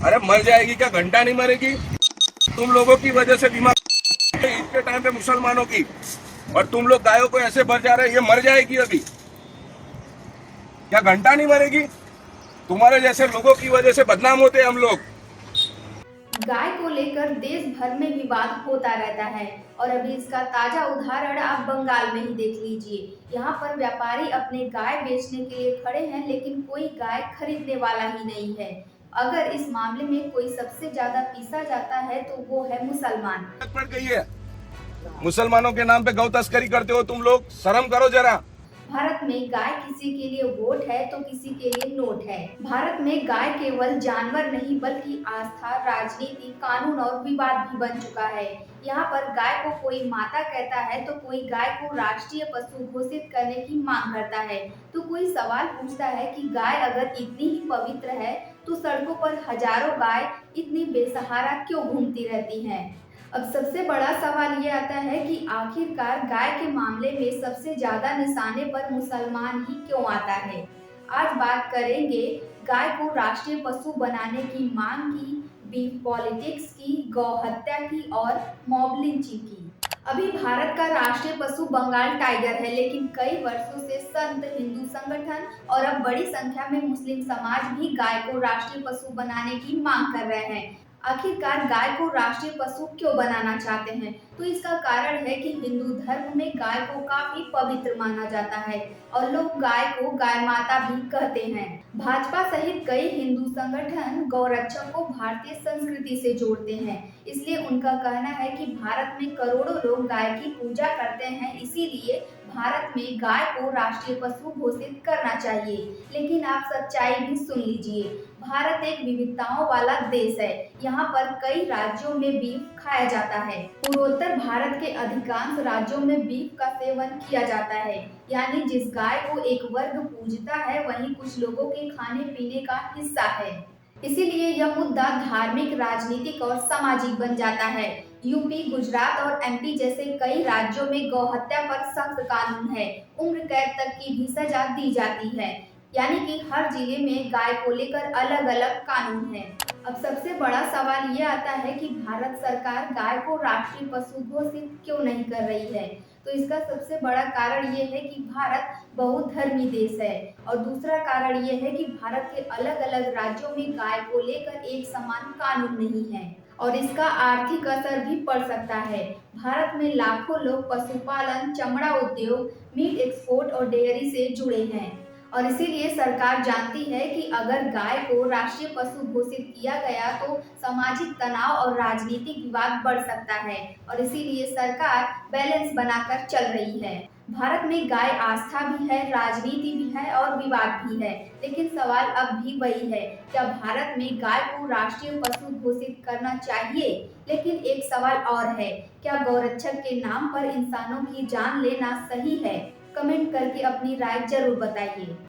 अरे मर जाएगी क्या, घंटा नहीं मरेगी? तुम लोगों की वजह से बीमार ईद के टाइम पे मुसलमानों की, और तुम लोग गायों को ऐसे भर जा रहे हैं, ये मर जाएगी अभी, क्या घंटा नहीं मरेगी? तुम्हारे जैसे लोगों की वजह से बदनाम होते हैं हम लोग। गाय को लेकर देश भर में विवाद होता रहता है और अभी इसका ताजा उदाहरण आप बंगाल में ही देख लीजिए। यहाँ पर व्यापारी अपने गाय बेचने के लिए खड़े हैं, लेकिन कोई गाय खरीदने वाला ही नहीं है। अगर इस मामले में कोई सबसे ज्यादा पीसा जाता है तो वो है मुसलमान। पड़ गई है, मुसलमानों के नाम पे गौ तस्करी करते हो तुम लोग, शर्म करो जरा। भारत में गाय किसी के लिए वोट है तो किसी के लिए नोट है। भारत में गाय केवल जानवर नहीं बल्कि आस्था, राजनीति, कानून और विवाद भी बन चुका है। यहाँ पर गाय को कोई माता कहता है तो कोई गाय को राष्ट्रीय पशु घोषित करने की मांग करता है। तो कोई सवाल पूछता है कि गाय अगर इतनी ही पवित्र है तो सड़कों पर हजारों गाय इतनी बेसहारा क्यों घूमती रहती हैं? अब सबसे बड़ा सवाल ये आता है कि आखिरकार गाय के मामले में सबसे ज्यादा निशाने पर मुसलमान ही क्यों आता है। आज बात करेंगे गाय को राष्ट्रीय पशु बनाने की मांग की, बीफ पॉलिटिक्स की, गौ हत्या की और मॉब लिंचिंग की। अभी भारत का राष्ट्रीय पशु बंगाल टाइगर है, लेकिन कई वर्षों से संत, हिंदू संगठन और अब बड़ी संख्या में मुस्लिम समाज भी गाय को राष्ट्रीय पशु बनाने की मांग कर रहे हैं। आखिरकार गाय को राष्ट्रीय पशु क्यों बनाना चाहते हैं? तो इसका कारण है कि हिंदू धर्म में गाय को काफी पवित्र माना जाता है और लोग गाय को गाय माता भी कहते हैं। भाजपा सहित कई हिंदू संगठन गौरक्षा को भारतीय संस्कृति से जोड़ते हैं, इसलिए उनका कहना है कि भारत में करोड़ों लोग गाय की पूजा करते हैं, इसीलिए भारत में गाय को राष्ट्रीय पशु घोषित करना चाहिए। लेकिन आप सच्चाई भी सुन लीजिए, भारत एक विविधताओं वाला देश है। यहाँ पर कई राज्यों में बीफ खाया जाता है। पूर्वोत्तर भारत के अधिकांश राज्यों में बीफ का सेवन किया जाता है, यानी जिस गाय को एक वर्ग पूजता है वही कुछ लोगों के खाने पीने का हिस्सा है। इसीलिए यह मुद्दा धार्मिक, राजनीतिक और सामाजिक बन जाता है। यूपी, गुजरात और एमपी जैसे कई राज्यों में गौ हत्या पर सख्त कानून है, उम्र कैद तक की भी सजा दी जाती है। यानी कि हर जिले में गाय को लेकर अलग अलग कानून है। अब सबसे बड़ा सवाल ये आता है कि भारत सरकार गाय को राष्ट्रीय पशु घोषित क्यों नहीं कर रही है? तो इसका सबसे बड़ा कारण ये है कि भारत बहुधर्मी देश है और दूसरा कारण ये है कि भारत के अलग अलग राज्यों में गाय को लेकर एक समान कानून नहीं है और इसका आर्थिक असर भी पड़ सकता है। भारत में लाखों लोग पशुपालन, चमड़ा उद्योग, मीट एक्सपोर्ट और डेयरी से जुड़े हैं और इसीलिए सरकार जानती है कि अगर गाय को राष्ट्रीय पशु घोषित किया गया तो सामाजिक तनाव और राजनीतिक विवाद बढ़ सकता है और इसीलिए सरकार बैलेंस बनाकर चल रही है। भारत में गाय आस्था भी है, राजनीति भी है और विवाद भी है, लेकिन सवाल अब भी वही है, क्या भारत में गाय को राष्ट्रीय पशु घोषित करना चाहिए? लेकिन एक सवाल और है, क्या गौरक्षक के नाम पर इंसानों की जान लेना सही है? कमेंट करके अपनी राय जरूर बताइए।